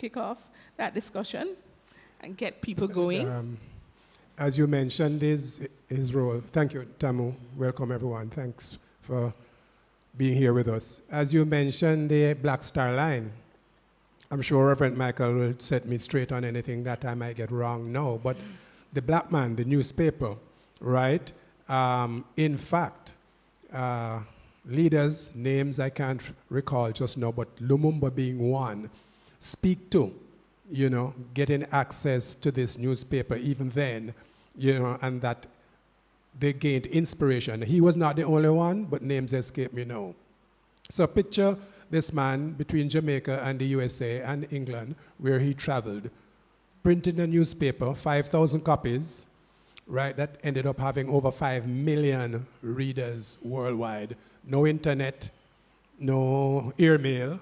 kick off that discussion and get people going. As you mentioned, his role. Thank you, Tamu. Welcome, everyone. Thanks for being here with us. As you mentioned, the Black Star Line. I'm sure Reverend Michael will set me straight on anything that I might get wrong now. But the Black Man, the newspaper, right? In fact, leaders, names I can't recall just now, but Lumumba being one, speak to, getting access to this newspaper even then, and that they gained inspiration. He was not the only one, but names escape me now. So picture this man between Jamaica and the USA and England, where he traveled, printed a newspaper, 5,000 copies, right, that ended up having over 5 million readers worldwide. No internet, no airmail,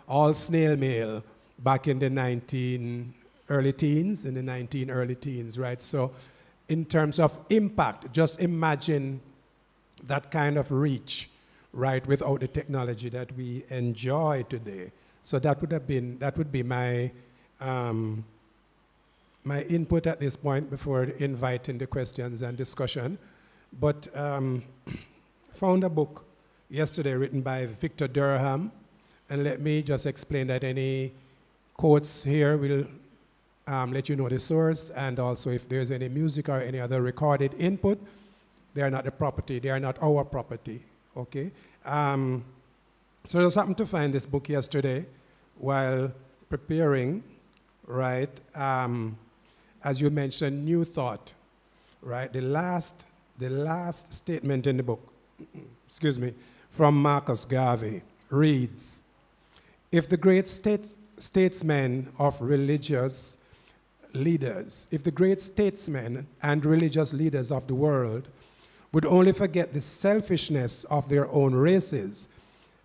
all snail mail back in the early teens, right? So in terms of impact, just imagine that kind of reach, right, without the technology that we enjoy today. So that would be my my input at this point before inviting the questions and discussion. But found a book yesterday written by Victor Durham, and let me just explain that any quotes here will let you know the source, and also if there's any music or any other recorded input, they are not the property, they are not our property, okay? So I just happened to find this book yesterday while preparing, right? As you mentioned, New Thought, right? The last statement in the book, excuse me, from Marcus Garvey reads, if the great statesmen of religious leaders, if the great statesmen and religious leaders of the world would only forget the selfishness of their own races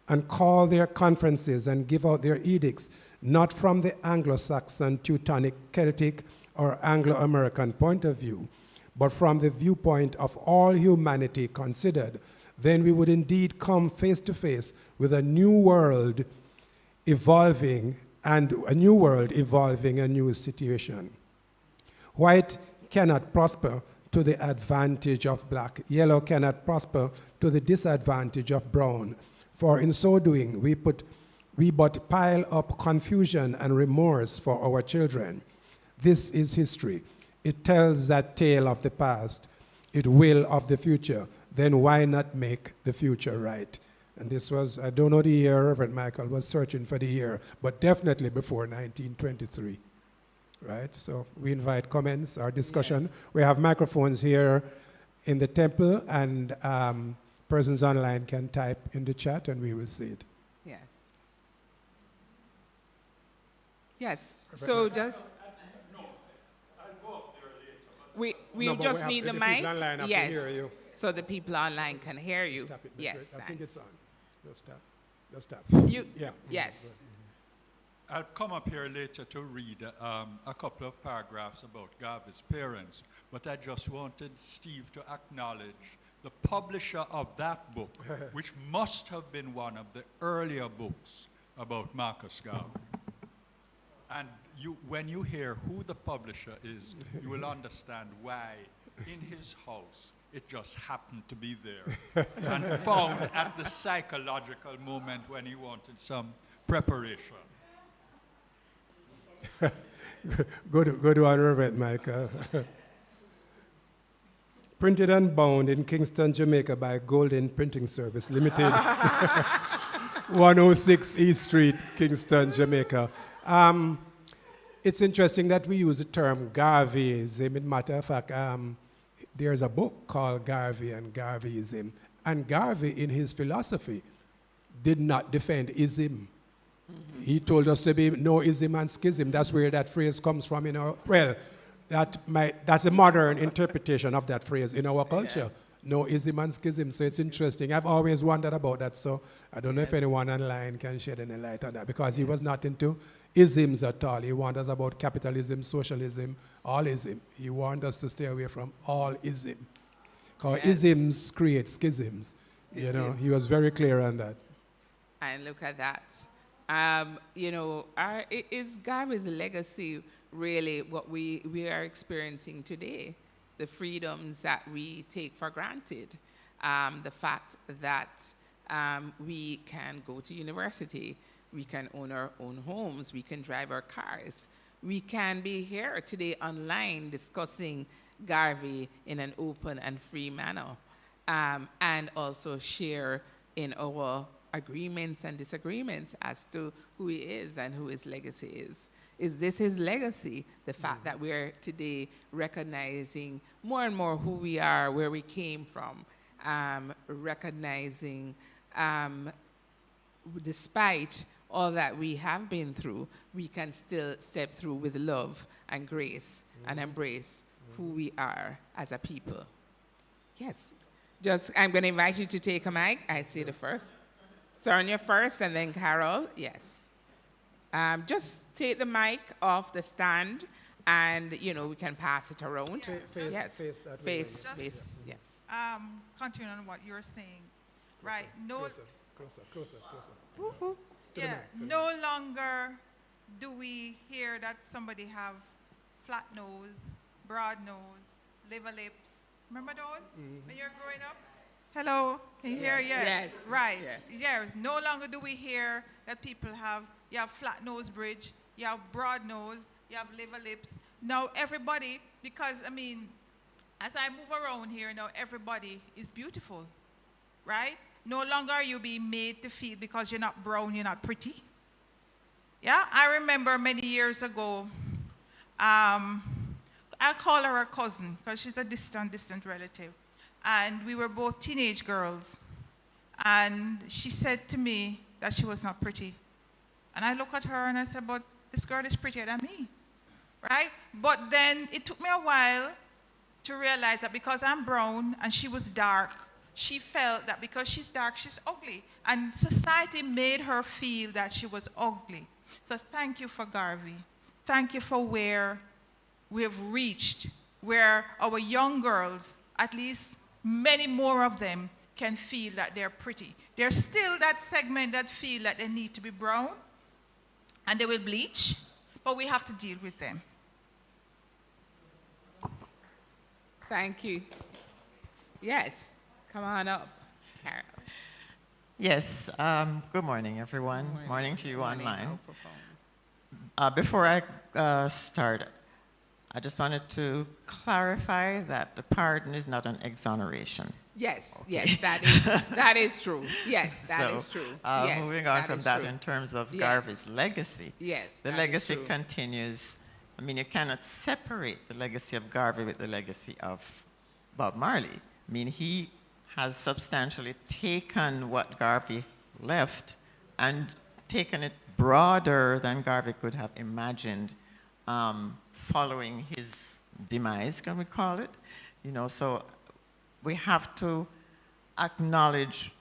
and call their conferences and give out their edicts not from the Anglo-Saxon, Teutonic, Celtic, or Anglo-American point of view, but from the viewpoint of all humanity considered, then we would indeed come face to face with a new world evolving and a new situation. White cannot prosper to the advantage of black. Yellow cannot prosper to the disadvantage of brown. For in so doing, we but pile up confusion and remorse for our children. This is history. It tells that tale of the past. It will of the future. Then why not make the future right? And this was, I don't know the year, Reverend Michael was searching for the year, but definitely before 1923, right? So we invite comments or discussion. Yes. We have microphones here in the temple, and persons online can type in the chat and we will see it. Yes. Yes, so just... We just need the mic. Yes, so the people online can hear you. Yes, I think it's on. Just tap. Yes. I'll come up here later to read a couple of paragraphs about Garvey's parents, but I just wanted Steve to acknowledge the publisher of that book, which must have been one of the earlier books about Marcus Garvey. And when you hear who the publisher is, you will understand why in his house it just happened to be there and found at the psychological moment when he wanted some preparation. Good one, Reverend Michael. Printed and bound in Kingston, Jamaica by Golden Printing Service Limited, 106 East Street, Kingston, Jamaica. It's interesting that we use the term Garveyism. In matter of fact, there's a book called Garvey and Garveyism. And Garvey, in his philosophy, did not defend ism. Mm-hmm. He told us to be no ism and schism. That's where that phrase comes from. Well, that's a modern interpretation of that phrase in our culture. Yeah. No ism and schism. So it's interesting. I've always wondered about that. So I don't know if anyone online can shed any light on that, because he was not into isms at all. He warned us about capitalism, socialism, all ism. He warned us to stay away from all ism. Because isms create schisms. He was very clear on that. And look at that. Is Garvey's legacy really what we are experiencing today? The freedoms that we take for granted, the fact that we can go to university, we can own our own homes, we can drive our cars, we can be here today online discussing Garvey in an open and free manner, and also share in our agreements and disagreements as to who he is and who his legacy is. Is this his legacy? The fact that we're today recognizing more and more who we are, where we came from, recognizing despite all that we have been through, we can still step through with love and grace and embrace who we are as a people. Yes. I'm going to invite you to take a mic. I'd say the first. Sonia first, and then Carol. Yes. Just take the mic off the stand, and we can pass it around. Face that way. Face. Yes. Continuing on what you're saying, Closer, right? Closer. Woo-hoo. Yeah. No longer do we hear that somebody have flat nose, broad nose, liver lips. Remember those when you're growing up? Hello, can you hear? Yes. Right. Yeah. Yes. No longer do we hear that people you have flat nose bridge, you have broad nose, you have liver lips. Now everybody, because as I move around here now, everybody is beautiful, right? No longer are you being made to feel because you're not brown, you're not pretty. Yeah, I remember many years ago, I'll call her a cousin because she's a distant relative. And we were both teenage girls. And she said to me that she was not pretty. And I look at her and I said, but this girl is prettier than me, right? But then it took me a while to realize that because I'm brown and she was dark, she felt that because she's dark, she's ugly. And society made her feel that she was ugly. So thank you for Garvey. Thank you for where we have reached, where our young girls, at least many more of them, can feel that they're pretty. There's still that segment that feel that they need to be brown, and they will bleach, but we have to deal with them. Thank you. Yes, come on up, Carol. Yes, good morning, everyone. Morning to you online. Microphone. Before I start, I just wanted to clarify that the pardon is not an exoneration. Yes, Okay. yes, that is true. Yes, that is true. Yes, moving on from that true. in terms of Yes. Garvey's legacy. Yes, The that is legacy true. continues. You cannot separate the legacy of Garvey with the legacy of Bob Marley. He has substantially taken what Garvey left and taken it broader than Garvey could have imagined following his demise, can we call it? So we have to acknowledge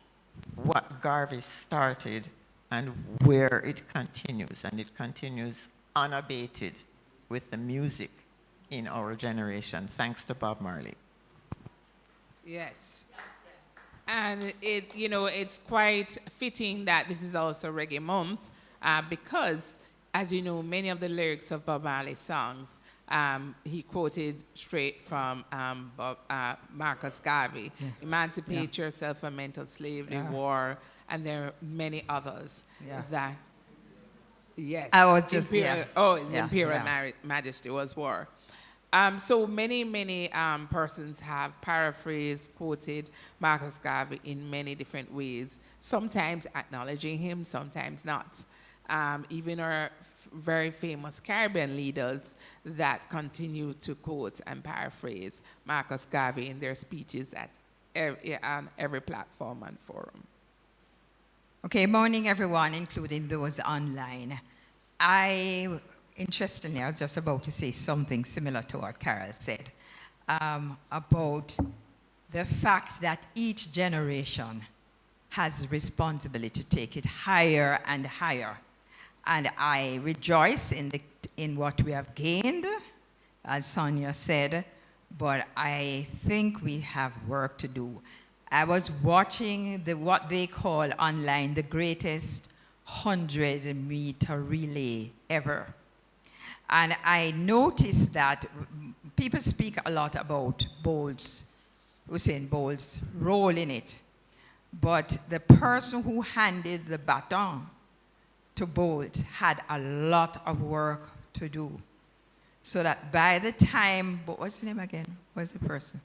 what Garvey started and where it continues, and it continues unabated with the music in our generation, thanks to Bob Marley. Yes. And it's quite fitting that this is also Reggae Month because, as you know, many of the lyrics of Bob Marley's songs, he quoted straight from Marcus Garvey. Yeah. Emancipate yourself from mental slavery, war, and there are many others that, yes. I was just, Imperial Majesty was war. So many persons have paraphrased, quoted Marcus Garvey in many different ways, sometimes acknowledging him, sometimes not. Even our very famous Caribbean leaders that continue to quote and paraphrase Marcus Garvey in their speeches on every platform and forum. Okay, morning everyone, including those online. Interestingly, I was just about to say something similar to what Carol said about the fact that each generation has responsibility to take it higher and higher. And I rejoice in what we have gained, as Sonia said, but I think we have work to do. I was watching what they call online the greatest 100-meter relay ever. And I noticed that people speak a lot about Bolt's, Usain Bolt's role in it. But the person who handed the baton to Bolt had a lot of work to do. So that by the time, what's his name again? What's the person?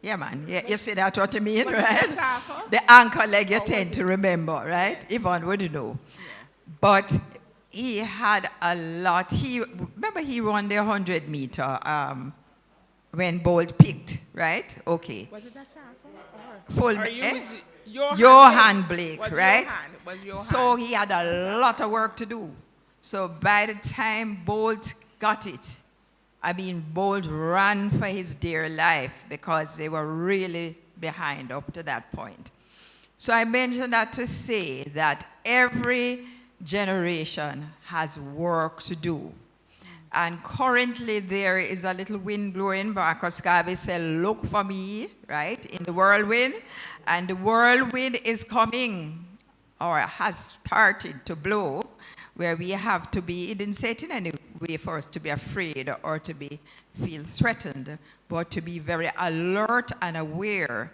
Yeah, man. Yeah, you see that's what I mean, right? The anchor leg you tend to remember, right? Yvonne would know. Yeah. But he had a lot. Remember he won the 100-meter when Bolt picked, right? Okay. Was it that Full. Johan Blake, right? So he had a lot of work to do. So by the time Bolt got it, Bolt ran for his dear life because they were really behind up to that point. So I mentioned that to say that every generation has work to do. And currently there is a little wind blowing. Marcus Garvey said, look for me, right, in the whirlwind. And the whirlwind is coming, or has started to blow, where we have to be, it didn't say it in any way for us to be afraid or to feel threatened, but to be very alert and aware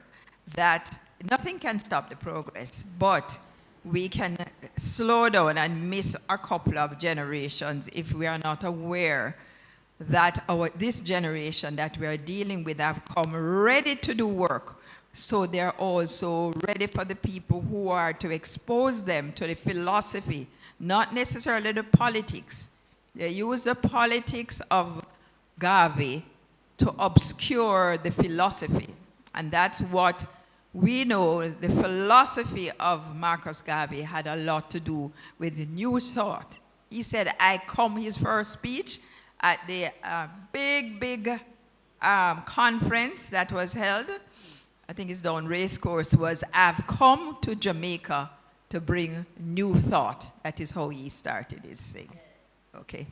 that nothing can stop the progress, but we can slow down and miss a couple of generations if we are not aware that this generation that we are dealing with have come ready to do work. So they're also ready for the people who are to expose them to the philosophy, not necessarily the politics. They use the politics of Garvey to obscure the philosophy. And that's what we know. The philosophy of Marcus Garvey had a lot to do with the new thought. He said, his first speech at the big conference that was held, I think it's down Racecourse, was, I've come to Jamaica to bring new thought. That is how he started his thing. Okay.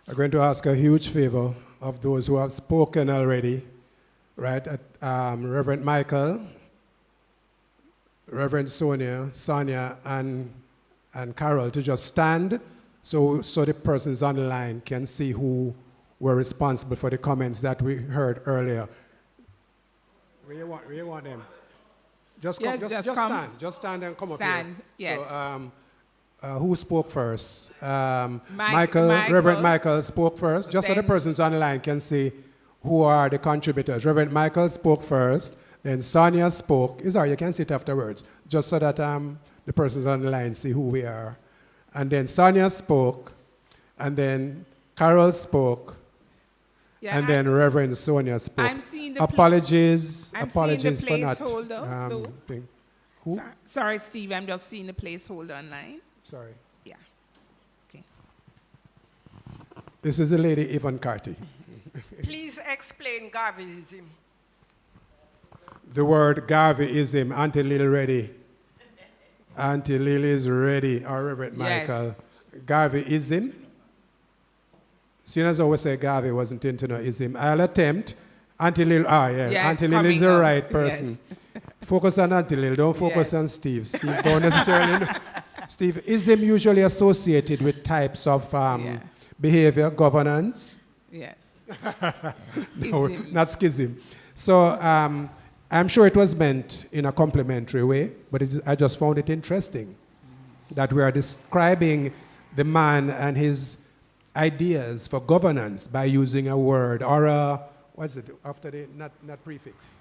I'm going to ask a huge favor of those who have spoken already, right? Reverend Michael, Reverend Sonia, and Carol to just stand so the persons on the line can see who were responsible for the comments that we heard earlier. Where you want them? Just come, just stand. Just stand and come up here. Yes. So, who spoke first? Michael, Reverend Michael spoke first, just so the persons on the line can see who are the contributors. Reverend Michael spoke first, then Sonia spoke. You can sit afterwards, just so that the persons on the line see who we are. And then Sonia spoke, and then Carol spoke, and then Reverend Sonia spoke. I'm seeing the apologies I'm apologies seeing the for not. placeholder, Who? Sorry, Steve, I'm just seeing the placeholder online. Sorry. Yeah. Okay. This is the lady Yvonne Carty. Please explain Garveyism. The word Garveyism, Auntie Lil ready. Auntie Lil is ready, or Reverend Michael. Garveyism. Seeing as always say Garvey wasn't into no ism. I'll attempt. Auntie Lil, Auntie Lil is the right person. Yes. Focus on Auntie Lil, don't focus on Steve. Steve don't necessarily know. Steve, ism usually associated with types of behavior, governance. Yes. No, not schism. So I'm sure it was meant in a complimentary way, but I just found it interesting that we are describing the man and his ideas for governance by using a word or a, what's it, after the, not prefix?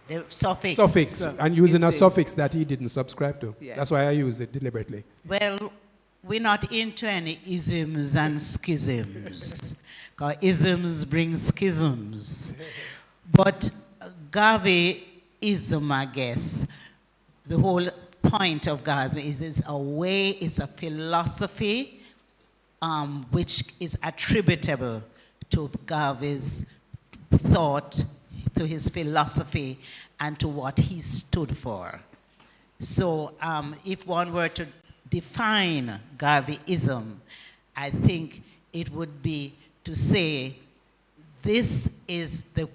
The suffix. Suffix, and using a suffix that he didn't subscribe to. Yes. That's why I use it deliberately. Well, we're not into any isms and schisms, because isms bring schisms. But Garveyism, I guess, the whole point of Garvey is a way, it's a philosophy which is attributable to Garvey's thought, to his philosophy, and to what he stood for. So if one were to define Garveyism, I think it would be to say this is the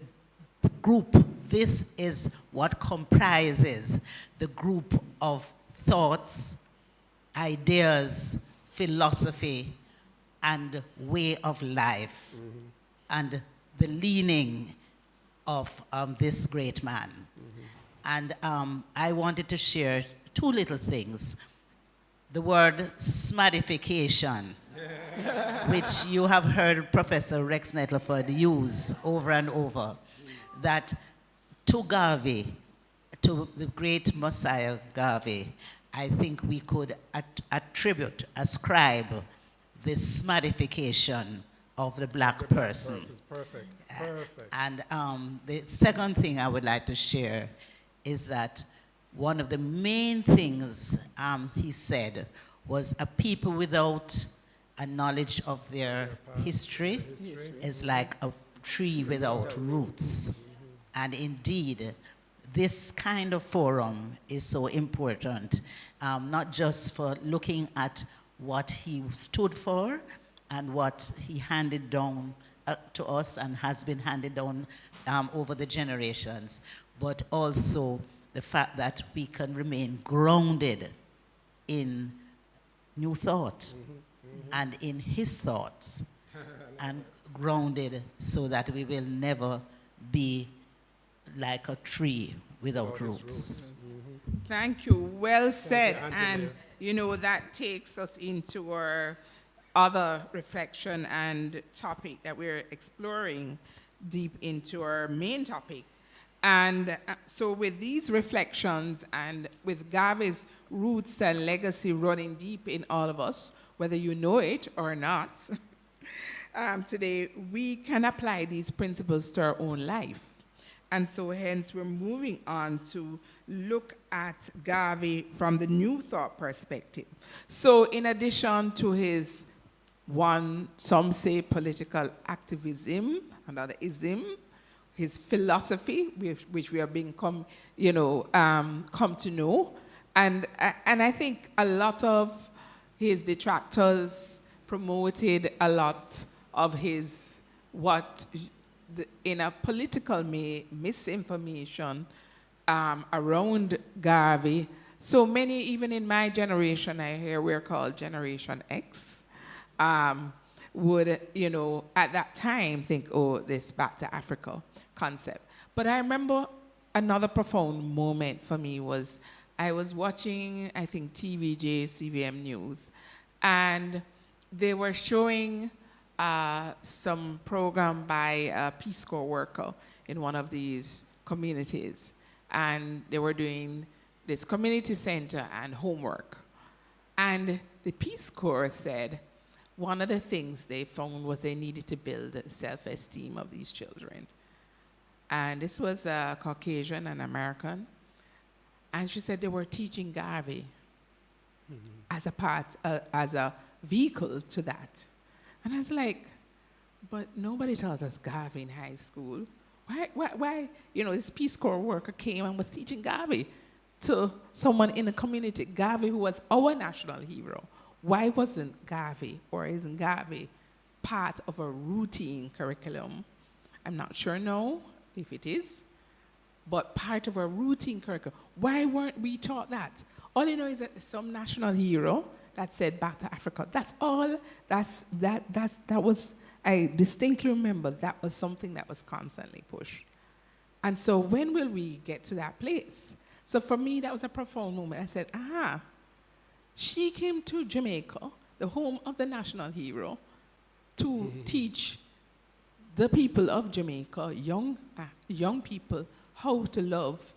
group, this is what comprises the group of thoughts, ideas, philosophy, and way of life, and the leaning of this great man. And I wanted to share two little things. The word smartification, which you have heard Professor Rex Nettleford use over and over, that to Garvey, to the great Messiah Garvey, I think we could ascribe this smartification of the black person. Perfect, perfect. And the second thing I would like to share is that one of the main things he said was a people without a knowledge of their history is like a tree without roots. And indeed, this kind of forum is so important, not just for looking at what he stood for and what he handed down to us and has been handed down over the generations, but also the fact that we can remain grounded in new thought and in his thoughts, and grounded so that we will never be like a tree without roots. Thank you. Well said. Thank you, And, Anthony. you know, that takes us into our other reflection and topic that we're exploring deep into our main topic. And so with these reflections and with Garvey's roots and legacy running deep in all of us, whether you know it or not, today we can apply these principles to our own life. And so hence we're moving on to look at Garvey from the New Thought perspective. So in addition to his some say political activism, another ism, his philosophy, which we have come to know, and I think a lot of his detractors promoted a lot of his in a political misinformation around Garvey. So many, even in my generation, I hear we're called Generation X, would, at that time think, oh, this back to Africa concept. But I remember another profound moment for me was I was watching, I think, TVJ, CVM News, and they were showing some program by a Peace Corps worker in one of these communities. And they were doing this community center and homework. And the Peace Corps said one of the things they found was they needed to build self-esteem of these children. And this was a Caucasian and American. And she said they were teaching Garvey as a part, as a vehicle to that. And I was like, but nobody taught us Garvey in high school. Why? This Peace Corps worker came and was teaching Garvey to someone in the community, Garvey, who was our national hero. Why wasn't Garvey, or isn't Garvey, part of a routine curriculum? I'm not sure now if it is, but part of a routine curriculum. Why weren't we taught that? All you know is that some national hero that said back to Africa. That's all. That was, I distinctly remember that was something that was constantly pushed. And so when will we get to that place? So for me, that was a profound moment. I said, she came to Jamaica, the home of the national hero, to teach the people of Jamaica, young people, how to love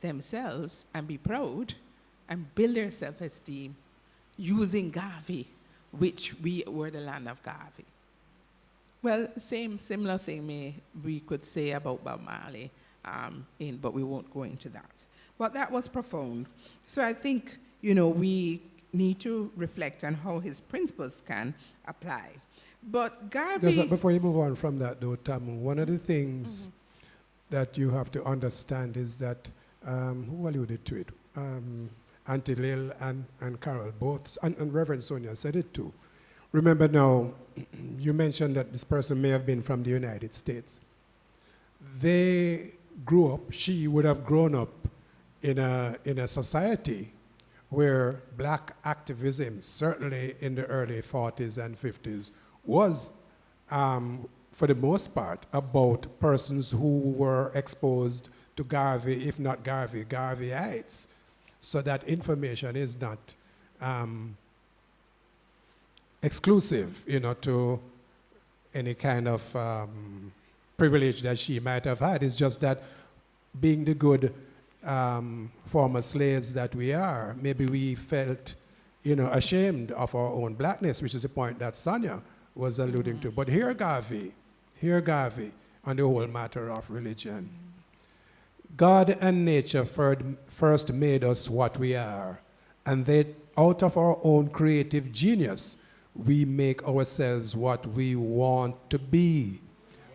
themselves and be proud and build their self-esteem using Garvey, which we were the land of Garvey. Well, similar thing we could say about Bob Marley, but we won't go into that. But that was profound. So I think, we need to reflect on how his principles can apply. But Garvey... Before you move on from that, though, Tamu, one of the things that you have to understand is that, who alluded to it? Auntie Lil and Carol, both, and Reverend Sonia said it too. Remember now, you mentioned that this person may have been from the United States. They grew up, she would have grown up in a society where black activism, certainly in the early 40s and 50s, was, for the most part, about persons who were exposed to Garvey, if not Garvey, Garveyites. So that information is not exclusive, to any kind of privilege that she might have had. It's just that being the good former slaves that we are, maybe we felt, ashamed of our own blackness, which is the point that Sonia was alluding to. But here Garvey, on the whole matter of religion. God and nature first made us what we are, and that out of our own creative genius, we make ourselves what we want to be.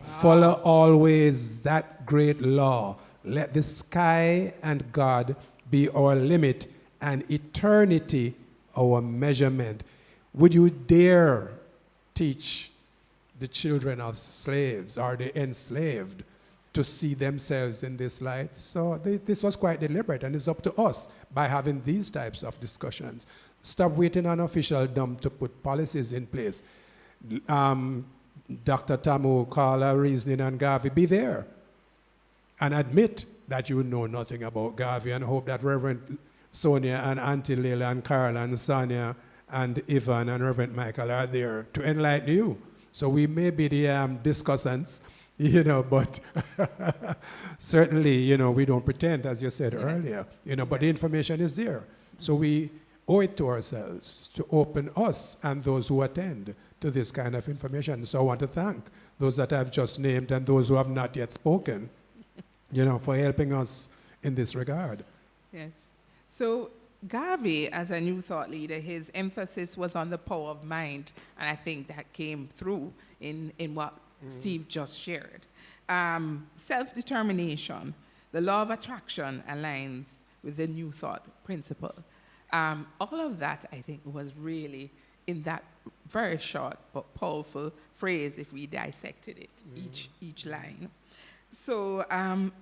Wow. Follow always that great law. Let the sky and God be our limit and eternity our measurement. Would you dare teach the children of slaves or the enslaved to see themselves in this light? So this was quite deliberate, and it's up to us by having these types of discussions. Stop waiting on officialdom to put policies in place. Dr. Tamu, Carla, Reasoning, and Garvey, be there and admit that you know nothing about Garvey, and hope that Reverend Sonia and Auntie Leila and Carla and Sonia and Ivan and Reverend Michael are there to enlighten you. So we may be the discussants, but certainly, we don't pretend, as you said earlier, but the information is there. So we owe it to ourselves to open us and those who attend to this kind of information. So I want to thank those that I've just named and those who have not yet spoken, for helping us in this regard. Yes. So Garvey, as a New Thought leader, his emphasis was on the power of mind, and I think that came through in what Steve just shared. Self-determination, the law of attraction aligns with the New Thought principle. All of that, I think, was really in that very short but powerful phrase if we dissected it, each line. So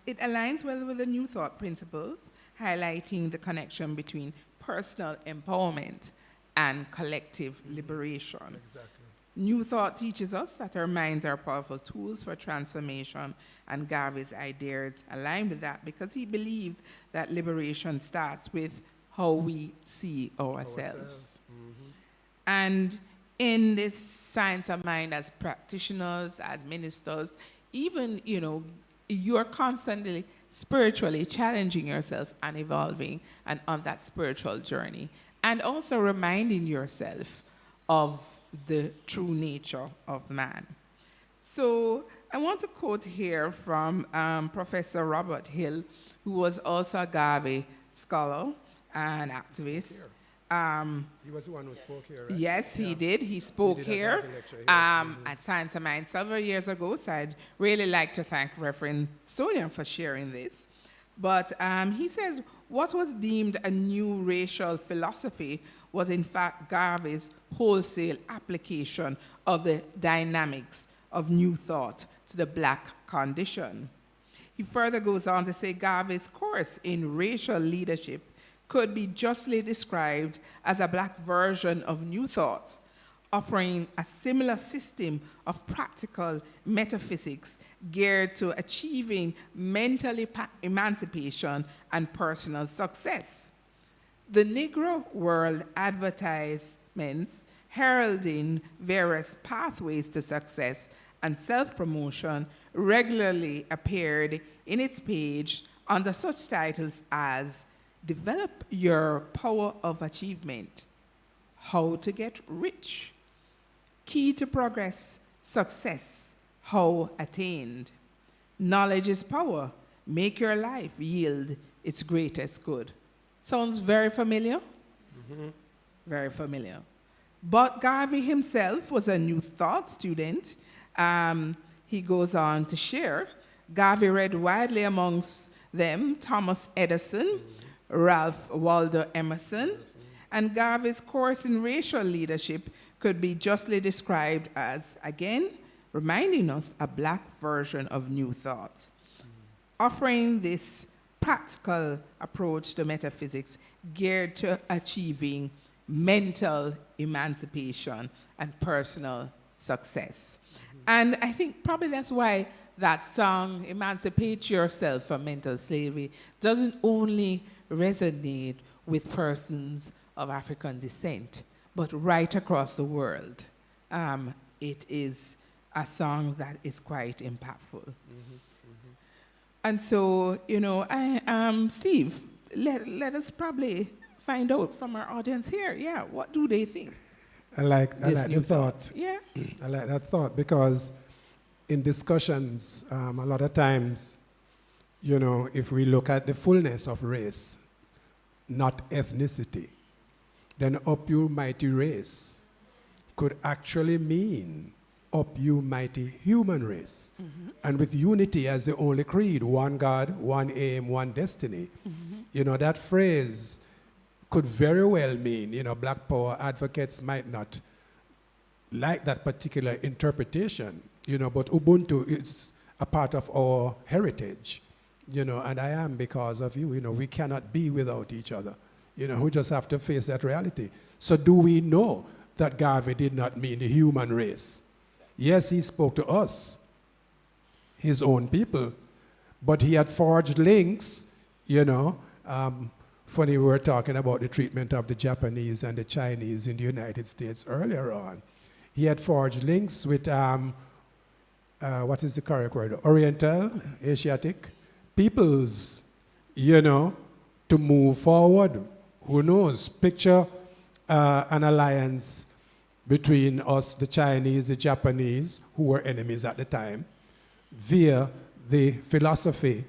it aligns well with the New Thought principles, highlighting the connection between personal empowerment and collective liberation. Exactly. New Thought teaches us that our minds are powerful tools for transformation, and Garvey's ideas align with that because he believed that liberation starts with how we see ourselves. And in this science of mind, as practitioners, as ministers, even, you're constantly spiritually challenging yourself and evolving and on that spiritual journey, and also reminding yourself of the true nature of man. So I want to quote here from Professor Robert Hill, who was also a Garvey scholar and activist. He was the one who spoke here, right? Yes, he did. He spoke here at Science of Mind several years ago, so I'd really like to thank Reverend Sonia for sharing this. But he says, what was deemed a new racial philosophy was in fact Garvey's wholesale application of the dynamics of New Thought to the black condition. He further goes on to say Garvey's course in racial leadership could be justly described as a black version of New Thought, offering a similar system of practical metaphysics geared to achieving mental emancipation and personal success. The Negro World advertisements heralding various pathways to success and self-promotion regularly appeared in its page under such titles as Develop Your Power of Achievement, How to Get Rich, Key to Progress, Success, How Attained, Knowledge is Power, Make Your Life Yield Its Greatest Good. Sounds very familiar? Very familiar. But Garvey himself was a New Thought student. He goes on to share, Garvey read widely amongst them Thomas Edison, Ralph Waldo Emerson, and Garvey's course in racial leadership could be justly described as, again, reminding us a black version of New Thought. offering this practical approach to metaphysics geared to achieving mental emancipation and personal success. And I think probably that's why that song, Emancipate Yourself from Mental Slavery, doesn't only resonate with persons of African descent, but right across the world. It is a song that is quite impactful. And so, you know, Steve, let us probably find out from our audience here, yeah, what do they think? I like the thought. Yeah. I like that thought because in discussions, a lot of times, you know, if we look at the fullness of race, not ethnicity, then up you mighty race could actually mean up you mighty human race. And with unity as the only creed, one God, one aim, one destiny, you know, that phrase could very well mean, you know, Black Power advocates might not like that particular interpretation, you know, but Ubuntu is a part of our heritage, you know, and I am because of you, you know, we cannot be without each other. You know, we just have to face that reality. So do we know that Garvey did not mean the human race? Yes, he spoke to us, his own people, but he had forged links, you know. Funny, we were talking about the treatment of the Japanese and the Chinese in the United States earlier on. He had forged links with, what is the correct word? Oriental, Asiatic peoples, you know, to move forward. Who knows? Picture an alliance between us, the Chinese, the Japanese, who were enemies at the time, via the philosophy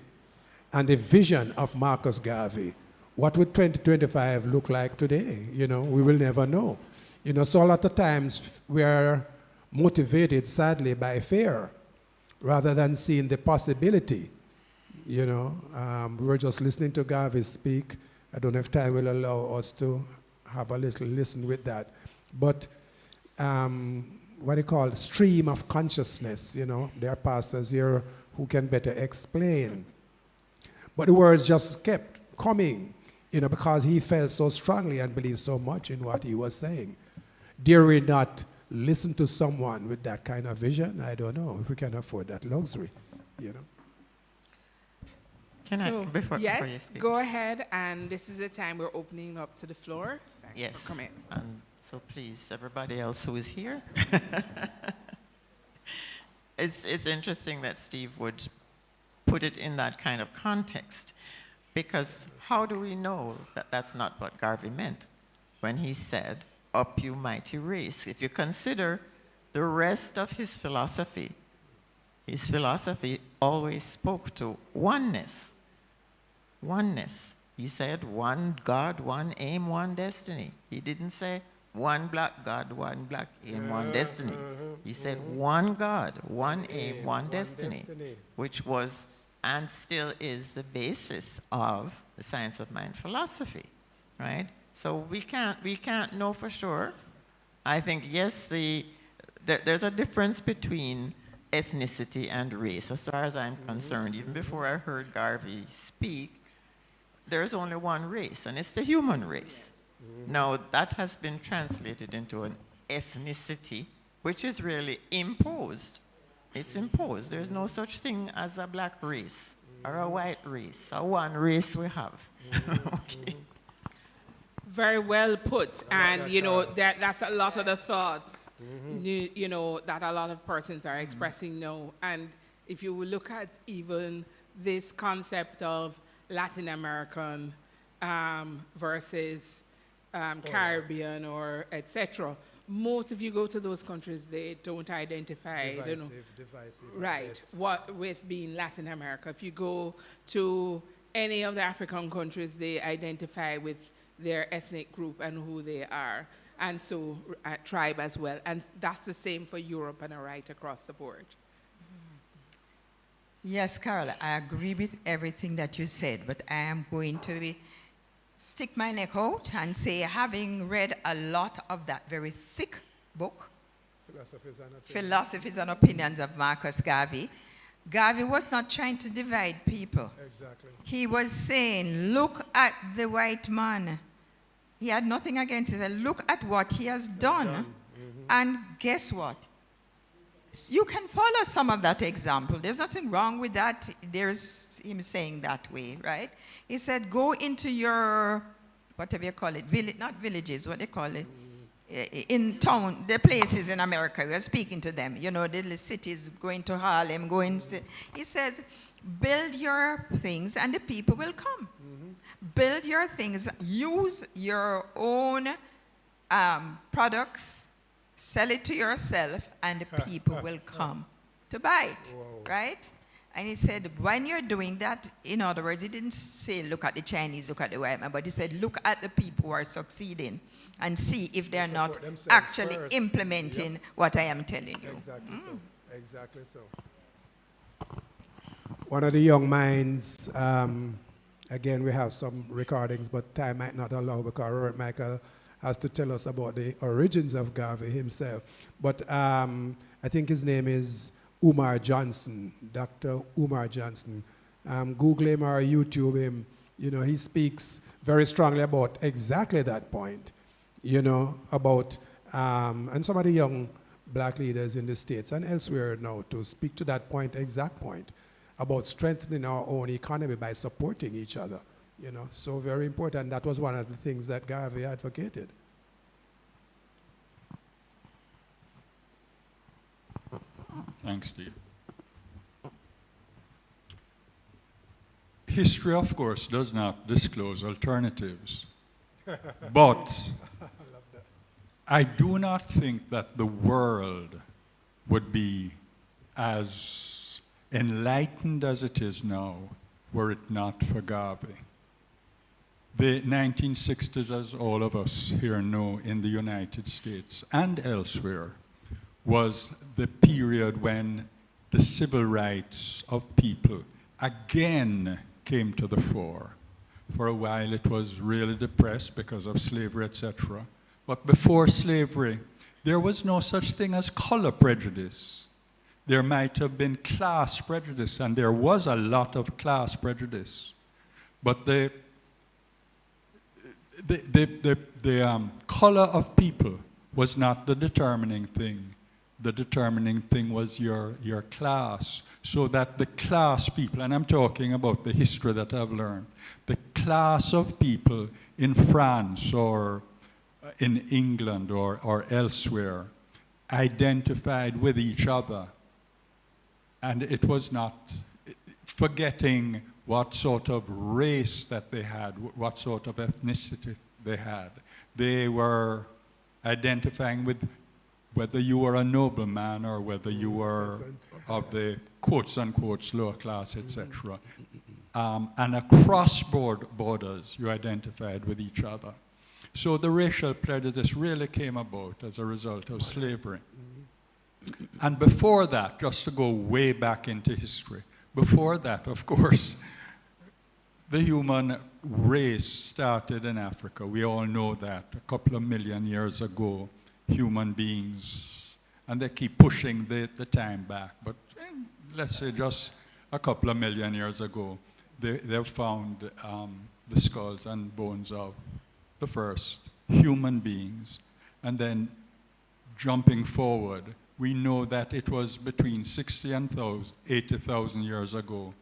and the vision of Marcus Garvey. What would 2025 look like today? You know, we will never know. You know, so a lot of times we are motivated, sadly, by fear rather than seeing the possibility. You know, we were just listening to Garvey speak. I don't know if time will allow us to have a little listen with that. But what do you call it? Stream of consciousness, you know. There are pastors here who can better explain. But the words just kept coming, you know, because he felt so strongly and believed so much in what he was saying. Dare we not listen to someone with that kind of vision? I don't know if we can afford that luxury, you know. Before you yes, speak. go ahead, and this is the time we're opening up to the floor. Yes, for comments. and so please, everybody else who is here. It's interesting that Steve would put it in that kind of context, because how do we know that that's not what Garvey meant when he said, up you mighty race? If you consider the rest of his philosophy always spoke to oneness. Oneness. He said one God, one aim, one destiny. He didn't say one black God, one black aim, one destiny. He said one God, one aim, one destiny, which was and still is the basis of the science of mind philosophy, right? So we can't know for sure. I think, yes, there's a difference between ethnicity and race, as far as I'm concerned. Even before I heard Garvey speak, there's only one race, and it's the human race. Now, that has been translated into an ethnicity, which is really imposed. It's imposed. There's no such thing as a black race or a white race, or one race we have. Okay. Very well put, and you know that's a lot of the thoughts, you know, that a lot of persons are expressing now. And if you will look at even this concept of Latin American versus Caribbean or etc., most if you go to those countries, they don't identify, divisive, right, yes. what with being Latin America. If you go to any of the African countries, they identify with their ethnic group and who they are, and so tribe as well. And that's the same for Europe and right across the board. Yes, Carol, I agree with everything that you said, but I am going to stick my neck out and say, having read a lot of that very thick book, Philosophies and Opinions of Marcus Garvey, Garvey was not trying to divide people. Exactly. He was saying, look at the white man. He had nothing against it. He said, look at what he has done. And guess what? You can follow some of that example. There's nothing wrong with that. There's him saying that way, right? He said, go into your, whatever you call it, not villages, what they call it, in town, the places in America. We are speaking to them. You know, the little cities, going to Harlem, he says, build your things and the people will come. Build your things. Use your own products. Sell it to yourself and the people will come to buy it, right? And he said, when you're doing that, in other words, he didn't say, look at the Chinese, look at the white man, but he said, look at the people who are succeeding and see if they're not actually implementing what I am telling you. Exactly so. Exactly so. One of the young minds, again, we have some recordings, but time might not allow because Robert Michael has to tell us about the origins of Garvey himself. But I think his name is Umar Johnson, Dr. Umar Johnson. Google him or YouTube him. You know, he speaks very strongly about exactly that point, you know, about, and some of the young black leaders in the States and elsewhere now to speak to that point, exact point, about strengthening our own economy by supporting each other. You know, so very important. That was one of the things that Garvey advocated. Thanks, Steve. History, of course, does not disclose alternatives. But I do not think that the world would be as enlightened as it is now were it not for Garvey. The 1960s, as all of us here know, in the United States and elsewhere, was the period when the civil rights of people again came to the fore. For a while it was really depressed because of slavery, etc. But before slavery, there was no such thing as color prejudice. There might have been class prejudice, and there was a lot of class prejudice. But the color of people was not the determining thing. The determining thing was your class. So that the class people, and I'm talking about the history that I've learned, the class of people in France or in England or elsewhere identified with each other. And it was not forgetting what sort of race that they had, what sort of ethnicity they had. They were identifying with whether you were a nobleman or whether you were of the quotes-unquote lower class, etc. And across borders, you identified with each other. So the racial prejudice really came about as a result of slavery. And before that, just to go way back into history, before that, of course, the human race started in Africa. We all know that. A couple of million years ago, human beings, and they keep pushing the time back, but let's say just a couple of million years ago, they found the skulls and bones of the first human beings. And then jumping forward, we know that it was between 60 and 80,000 years ago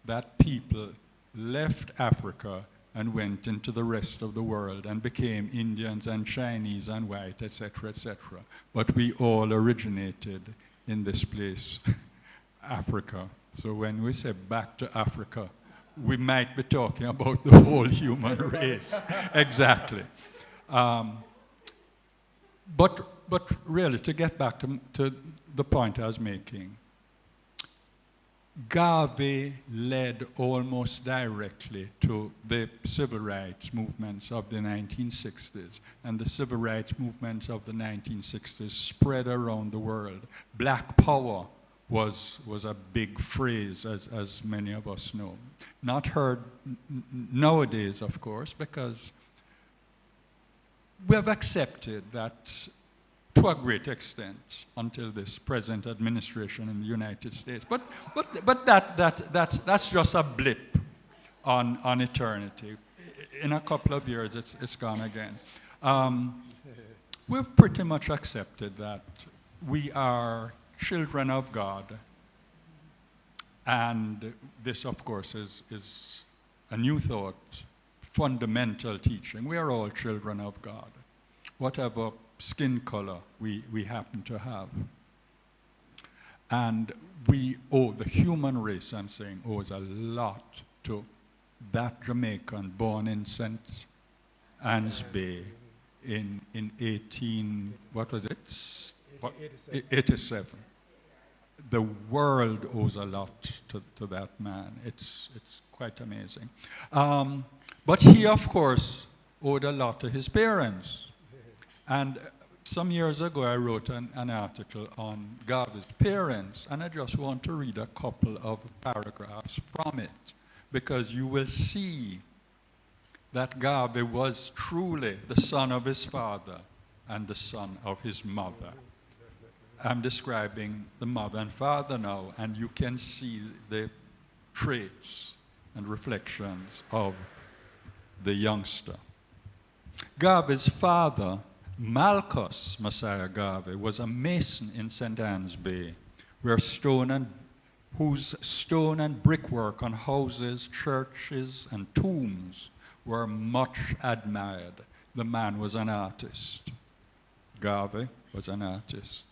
that people left Africa and went into the rest of the world and became Indians and Chinese and white, etc., etc. But we all originated in this place, Africa. So when we say back to Africa, we might be talking about the whole human race. Exactly. But really, to get back to the point I was making, Garvey led almost directly to the civil rights movements of the 1960s, and the civil rights movements of the 1960s spread around the world. Black power was a big phrase, as many of us know. Not heard nowadays, of course, because we have accepted that to a great extent until this present administration in the United States. But that's just a blip on eternity. In a couple of years, it's gone again. We've pretty much accepted that we are children of God. And this, of course, is a new thought, fundamental teaching. We are all children of God, whatever skin color we happen to have. And we owe, the human race, I'm saying, owes a lot to that Jamaican born in St. Anne's Bay in 87. The world owes a lot to that man. It's quite amazing. But he, of course, owed a lot to his parents. And some years ago, I wrote an article on Garvey's parents, and I just want to read a couple of paragraphs from it, because you will see that Garvey was truly the son of his father and the son of his mother. I'm describing the mother and father now, and you can see the traits and reflections of the youngster. Garvey's father, Malchus Messiah Garvey, was a mason in St. Anne's Bay, whose stone and brickwork on houses, churches, and tombs were much admired. The man was an artist. Garvey was an artist.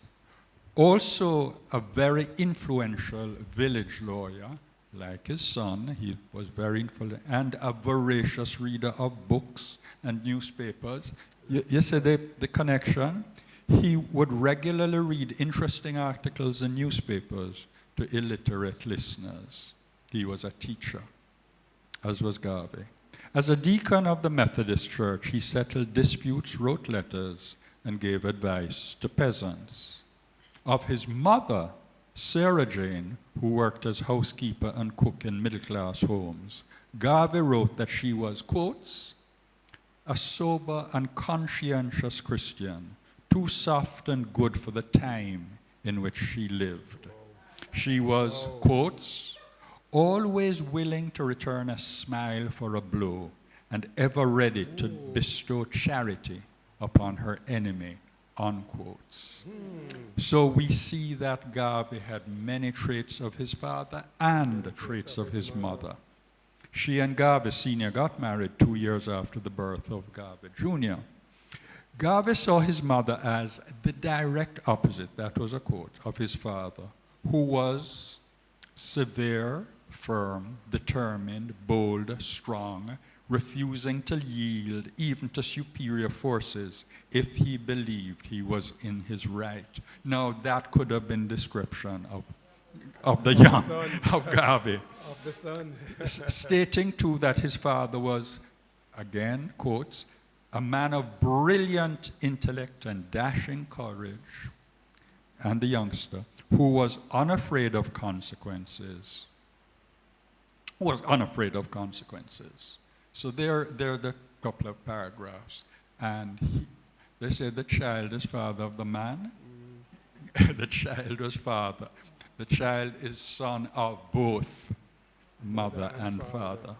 Also a very influential village lawyer, like his son. He was very influential, and a voracious reader of books and newspapers. You see the connection? He would regularly read interesting articles in newspapers to illiterate listeners. He was a teacher, as was Garvey. As a deacon of the Methodist Church, he settled disputes, wrote letters, and gave advice to peasants. Of his mother, Sarah Jane, who worked as housekeeper and cook in middle-class homes, Garvey wrote that she was, quotes, a sober and conscientious Christian, too soft and good for the time in which she lived. She was, quotes, always willing to return a smile for a blow and ever ready to bestow charity upon her enemy, unquotes. So we see that Garvey had many traits of his father and traits of his mother. She and Garvey Sr. got married 2 years after the birth of Garvey Jr. Garvey saw his mother as the direct opposite, that was a quote, of his father, who was severe, firm, determined, bold, strong, refusing to yield even to superior forces if he believed he was in his right. Now, that could have been description of the young, of Garvey. Of the son. Stating, too, that his father was, again, quotes, a man of brilliant intellect and dashing courage, and the youngster, who was unafraid of consequences. So there are the couple of paragraphs. And they say the child is father of the man. The child was father. The child is son of both mother and father.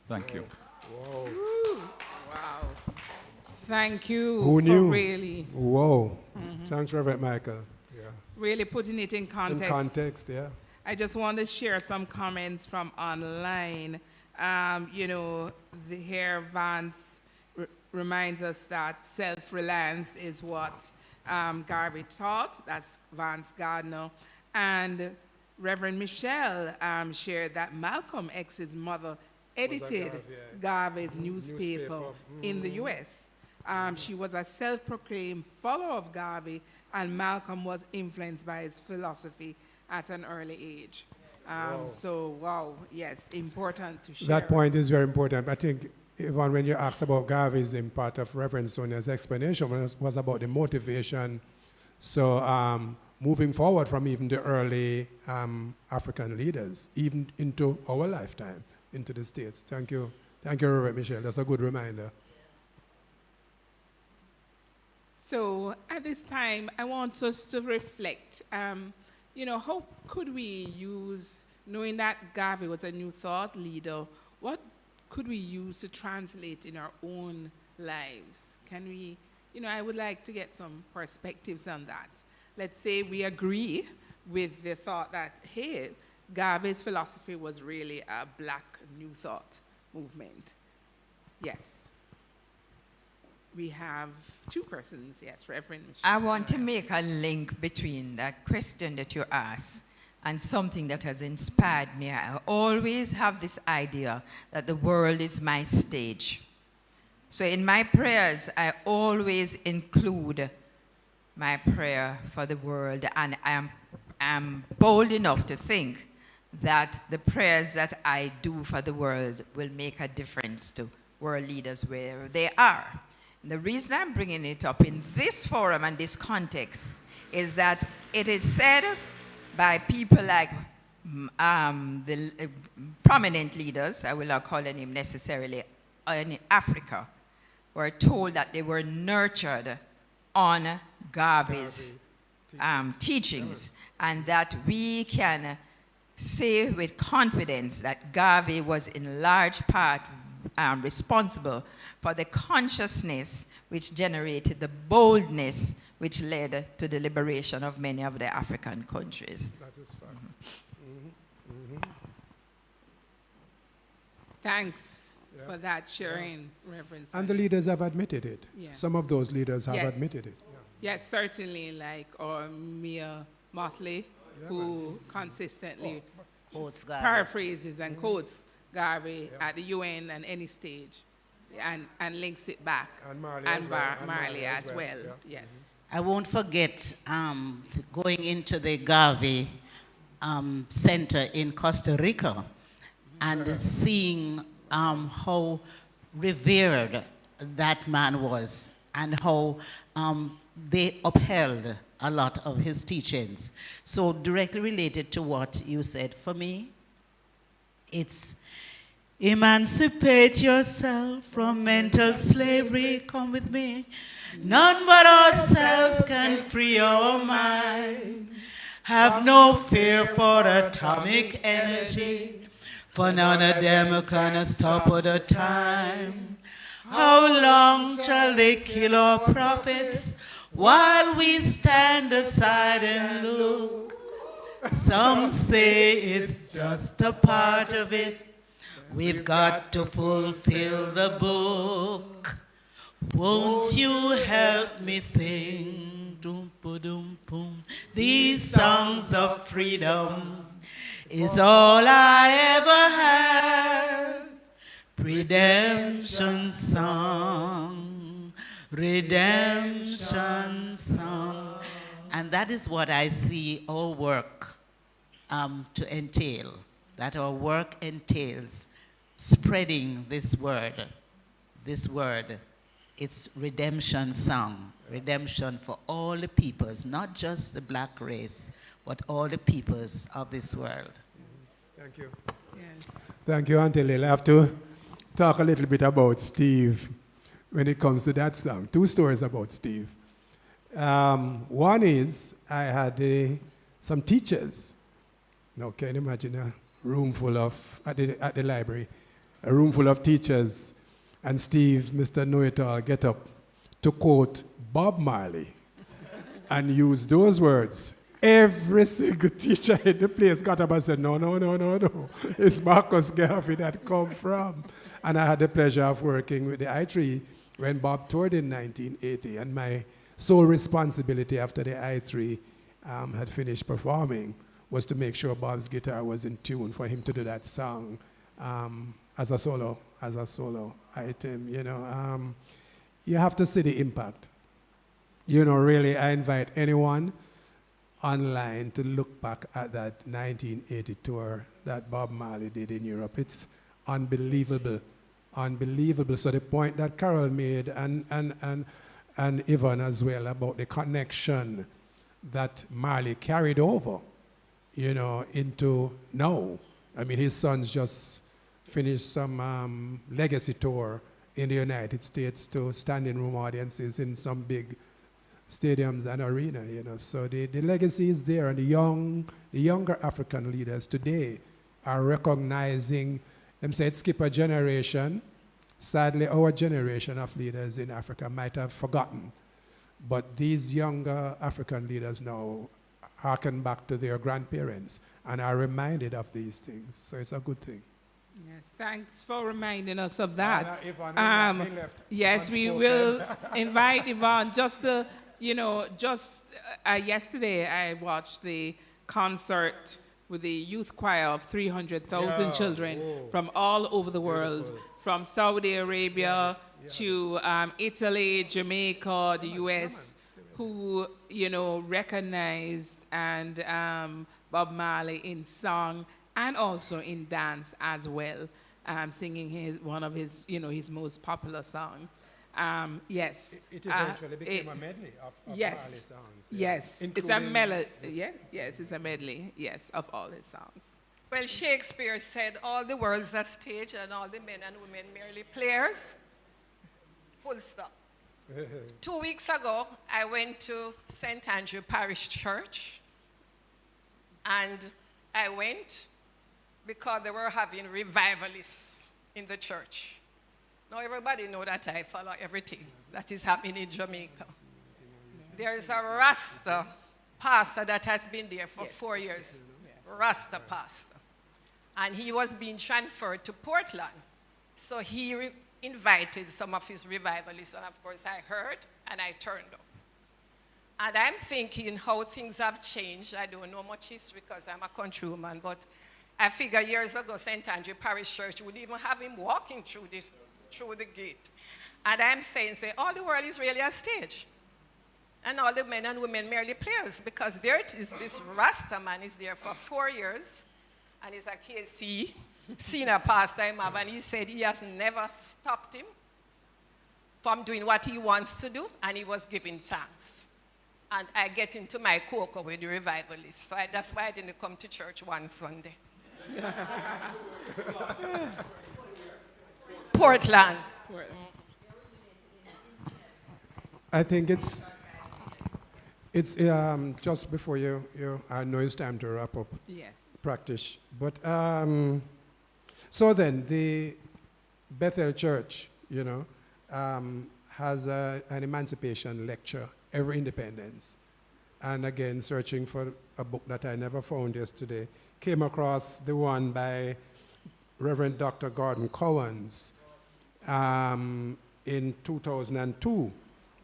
Thank you. Whoa. Wow. Thank you Who for knew? really, Whoa. Thanks, Reverend Michael. Yeah. really putting it in context. In context, yeah. I just want to share some comments from online. Here Vance reminds us that self-reliance is what Garvey taught. That's Vance Gardner. And Reverend Michelle shared that Malcolm X's mother edited Garvey's newspaper in the U.S. She was a self-proclaimed follower of Garvey, and Malcolm was influenced by his philosophy at an early age. So, wow, yes, important to share. That point is very important. I think, Yvonne, when you asked about Garvey's, in part of Reverend Sonia's explanation was about the motivation. So moving forward from even the early African leaders, even into our lifetime, into the States. Thank you. Thank you, Reverend Michelle. That's a good reminder. So at this time, I want us to reflect. How could we use, knowing that Garvey was a New Thought leader, what could we use to translate in our own lives? Can we, I would like to get some perspectives on that. Let's say we agree with the thought that, hey, Garvey's philosophy was really a Black New Thought movement. Yes. We have two persons, yes, Reverend Michelle. I want to make a link between that question that you asked and something that has inspired me. I always have this idea that the world is my stage. So in my prayers, I always include my prayer for the world, and I'm bold enough to think that the prayers that I do for the world will make a difference to world leaders wherever they are. The reason I'm bringing it up in this forum and this context is that it is said by people like the prominent leaders, I will not call any name necessarily, in Africa, were told that they were nurtured on Garvey's teachings, and that we can say with confidence that Garvey was in large part responsible for the consciousness which generated the boldness which led to the liberation of many of the African countries. That is fact. Thanks for that sharing, Reverend. And the leaders have admitted it. Yeah. Some of those leaders have Yes. admitted it. Yes, certainly, like Mia Motley, who consistently Quotes Garvey. paraphrases and quotes Garvey at the UN and any stage, and links it back. And Marley and as well. And Marley as well. Yeah. Yes. I won't forget going into the Garvey Center in Costa Rica and seeing how revered that man was and how they upheld a lot of his teachings. So directly related to what you said, for me, it's emancipate yourself from mental slavery, come with me. None but ourselves can free our minds. Have no fear for atomic energy, for none of them can stop at a time. How long shall they kill our prophets while we stand aside and look? Some say it's just a part of it. We've got to fulfill the book. Won't you help me sing? Doom-ba-doom-boom. These songs of freedom is all I ever had. Redemption song, redemption song. And that is what I see our work to entail, that our work entails spreading this word, it's redemption song, redemption for all the peoples, not just the black race, but all the peoples of this world. Thank you. Yes. Thank you, Auntie Lil. I have to talk a little bit about Steve when it comes to that song. Two stories about Steve. One is I had some teachers. Now, can you imagine a room full of, at the library, a room full of teachers, and Steve, Mr. Know-it-all, get up to quote Bob Marley and use those words. Every single teacher in the place got up and said, no. It's Marcus Garvey that come from. And I had the pleasure of working with the I3 when Bob toured in 1980. And my sole responsibility after the I3 had finished performing was to make sure Bob's guitar was in tune for him to do that song as a solo item, you have to see the impact. Really, I invite anyone online to look back at that 1980 tour that Bob Marley did in Europe. It's unbelievable. So the point that Carol made and Yvonne as well about the connection that Marley carried over, into now. I mean, his sons just finished some legacy tour in the United States to standing room audiences in some big stadiums and arena, you know. So the legacy is there, and the younger African leaders today are recognizing, them say it skip a generation. Sadly, our generation of leaders in Africa might have forgotten, but these younger African leaders now harken back to their grandparents and are reminded of these things. So it's a good thing. Yes, thanks for reminding us of that. Yes, we will invite Yvonne. Just to, yesterday I watched the concert with the youth choir of 300,000 children from all over the world, from Saudi Arabia to Italy, Jamaica, the US, who, recognized and Bob Marley in song and also in dance as well, singing one of his, his most popular songs. Yes. It eventually became a medley of yes, Marley songs. Yes, it's a melody. Yes, it's a medley. Yes, of all his songs. Well, Shakespeare said, all the world's a stage and all the men and women merely players. Full stop. 2 weeks ago, I went to St. Andrew Parish Church, and I went because they were having revivalists in the church. Now everybody knows that I follow everything that is happening in Jamaica. There is a Rasta pastor that has been there for 4 years, Rasta pastor. And he was being transferred to Portland. So he invited some of his revivalists, and of course I heard and I turned up. And I'm thinking how things have changed. I don't know much history because I'm a country woman, but I figure years ago St. Andrew Parish Church would even have him walking through the gate. And I'm saying, all the world is really a stage. And all the men and women merely players, because there it is, this Rasta man is there for 4 years, and he's a KC senior pastor, and he said he has never stopped him from doing what he wants to do, and he was giving thanks. And I get into my cocoa with the revivalists, so that's why I didn't come to church one Sunday. Portland. I think it's just before I know it's time to wrap up. Yes. Practice. But so then the Bethel Church, has an emancipation lecture every Independence. And again, searching for a book that I never found yesterday, came across the one by Reverend Dr. Gordon Cowans in 2002.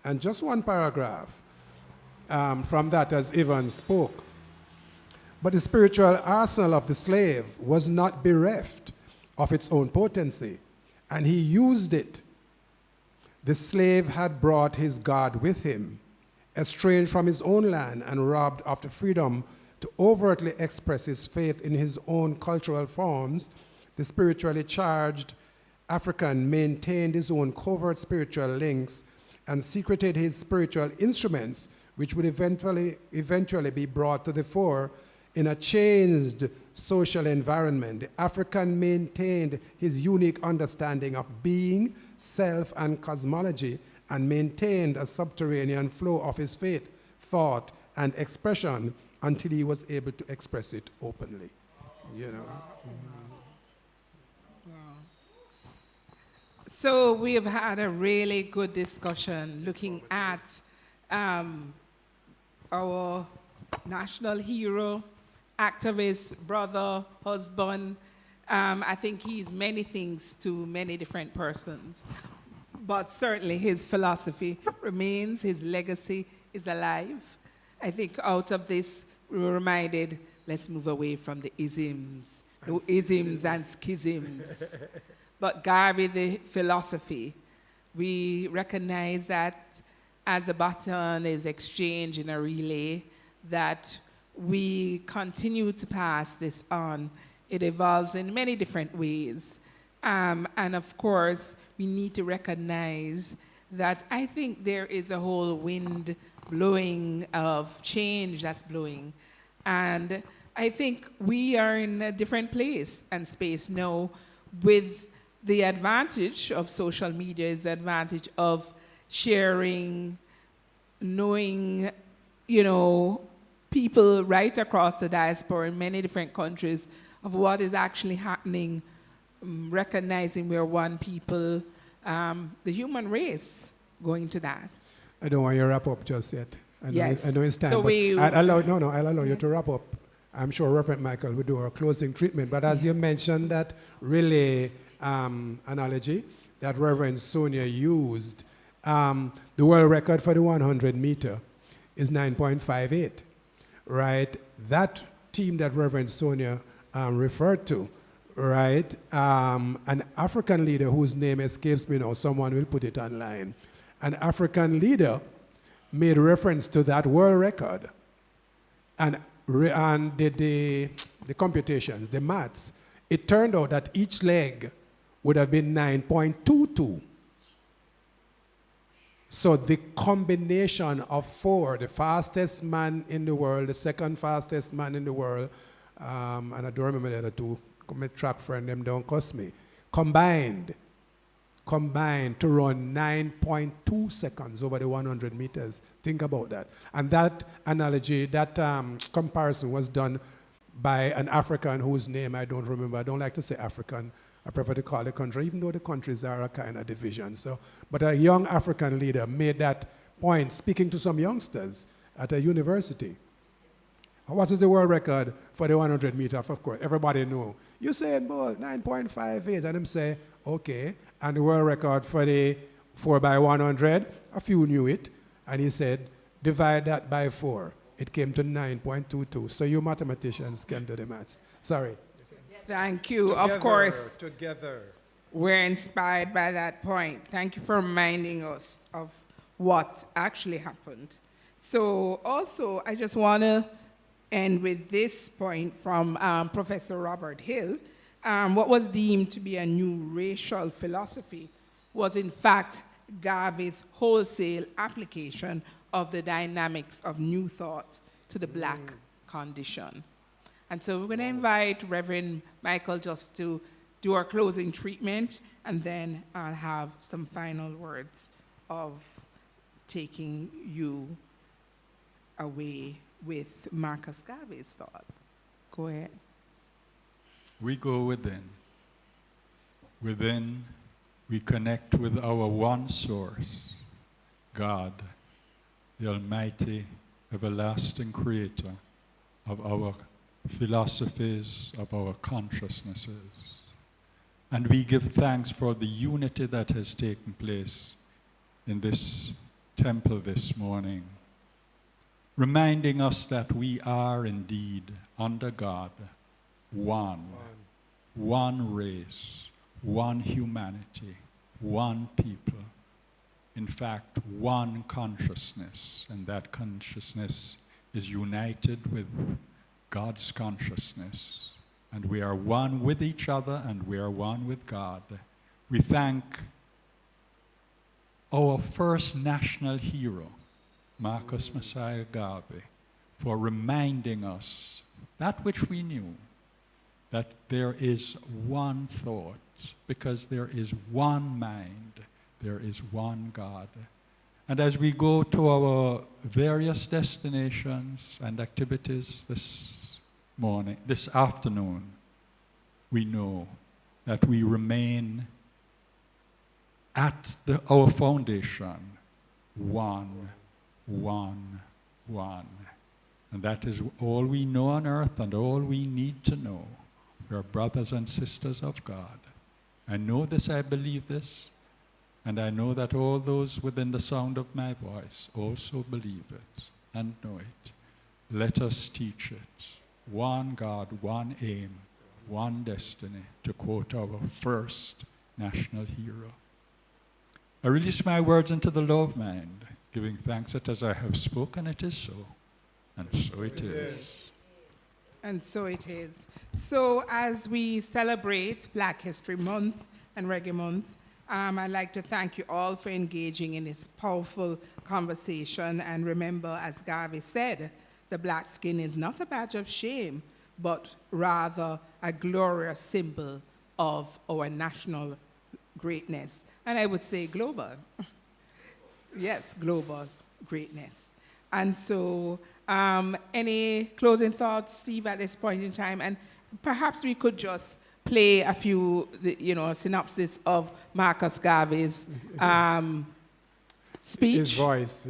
And just one paragraph from that as Ivan spoke. But the spiritual arsenal of the slave was not bereft of its own potency, and he used it. The slave had brought his God with him, estranged from his own land and robbed of the freedom to overtly express his faith in his own cultural forms. The spiritually charged African maintained his own covert spiritual links and secreted his spiritual instruments, which would eventually be brought to the fore in a changed social environment. The African maintained his unique understanding of being, self, and cosmology, and maintained a subterranean flow of his faith, thought, and expression until he was able to express it openly. So we have had a really good discussion looking at our national hero, activist, brother, husband. I think he's many things to many different persons. But certainly his philosophy remains, his legacy is alive. I think out of this, we were reminded, let's move away from the isms and schisms. But Garvey, the philosophy, we recognize that as a baton is exchanged in a relay, that we continue to pass this on. It evolves in many different ways. And of course, we need to recognize that I think there is a whole wind blowing of change that's blowing. And I think we are in a different place and space now with the advantage of social media is the advantage of sharing knowing, you know, people right across the diaspora in many different countries of what is actually happening, recognizing we're one people, the human race going to that. I don't want you to wrap up just yet. Yes. I know it's time, So but we- I'll allow you to wrap up. I'm sure Reverend Michael will do our closing treatment. But as you mentioned that relay analogy that Reverend Sonia used, the world record for the 100 meter is 9.58, right? That team that Reverend Sonia referred to, right? An African leader whose name escapes me now, someone will put it online. An African leader made reference to that world record and did the computations, the maths. It turned out that each leg would have been 9.22. So the combination of four, the fastest man in the world, the second fastest man in the world, and I don't remember the other two, my track friend, them don't cost me, combined to run 9.2 seconds over the 100 meters. Think about that. And that analogy, that comparison was done by an African whose name I don't remember. I don't like to say African. I prefer to call the country, even though the countries are a kind of division. So, but a young African leader made that point, speaking to some youngsters at a university. What is the world record for the 100 meter? Of course, everybody know. Usain Bolt, 9.58. And them say, okay. And the world record for the 4x100, a few knew it. And he said, divide that by 4. It came to 9.22. So you mathematicians can do the maths. Sorry. Thank you. Together, of course, Together. we're inspired by that point. Thank you for reminding us of what actually happened. So also, I just want to end with this point from Professor Robert Hill. What was deemed to be a new racial philosophy was in fact Garvey's wholesale application of the dynamics of New Thought to the black condition. And so we're going to invite Reverend Michael just to do our closing treatment, and then I'll have some final words of taking you away with Marcus Garvey's thoughts. Go ahead. We go within. Within, we connect with our one source, God, the Almighty, everlasting Creator of our philosophies, of our consciousnesses. And we give thanks for the unity that has taken place in this temple this morning, reminding us that we are indeed under God, one race, one humanity, one people, in fact, one consciousness, and that consciousness is united with God's consciousness, and we are one with each other, and we are one with God. We thank our first national hero, Marcus Messiah Garvey, for reminding us that which we knew, that there is one thought, because there is one mind, there is one God. And as we go to our various destinations and activities this afternoon, we know that we remain at our foundation, one. And that is all we know on earth and all we need to know. We are brothers and sisters of God. I know this, I believe this, and I know that all those within the sound of my voice also believe it and know it. Let us teach it. One God, one aim, one destiny, to quote our first national hero. I release my words into the law of mind, giving thanks that as I have spoken, it is so, and so it is. And so it is. So as we celebrate Black History Month and Reggae Month, I'd like to thank you all for engaging in this powerful conversation. And remember, as Garvey said, the black skin is not a badge of shame, but rather a glorious symbol of our national greatness. And I would say global. Yes, global. greatness. And so, any closing thoughts, Steve, at this point in time? And perhaps we could just play a few, synopsis of Marcus Garvey's speech. His voice,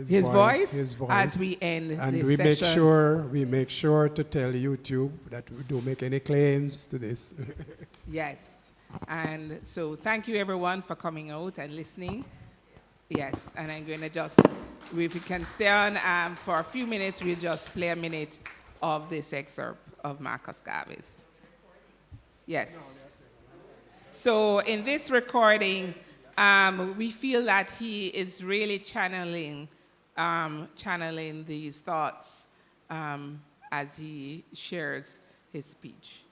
as we end and this we session. make sure to tell YouTube that we don't make any claims to this. Yes. And so thank you everyone for coming out and listening. Yes, and I'm going to just, if we can stay on for a few minutes, we'll just play a minute of this excerpt of Marcus Garvey's. Yes. So in this recording, we feel that he is really channeling these thoughts as he shares his speech.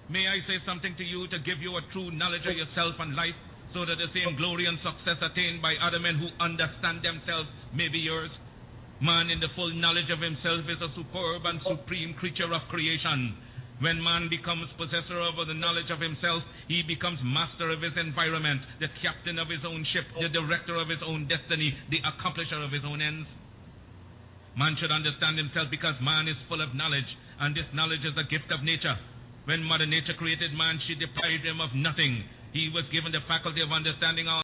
May I say something to you to give you a true knowledge of yourself and life, so that the same glory and success attained by other men who understand themselves may be yours? Man in the full knowledge of himself is a superb and supreme creature of creation. When man becomes possessor of the knowledge of himself, he becomes master of his environment, the captain of his own ship, the director of his own destiny, the accomplisher of his own ends. Man should understand himself because man is full of knowledge, and this knowledge is a gift of nature. When Mother Nature created man, she deprived him of nothing. He was given the faculty of understanding all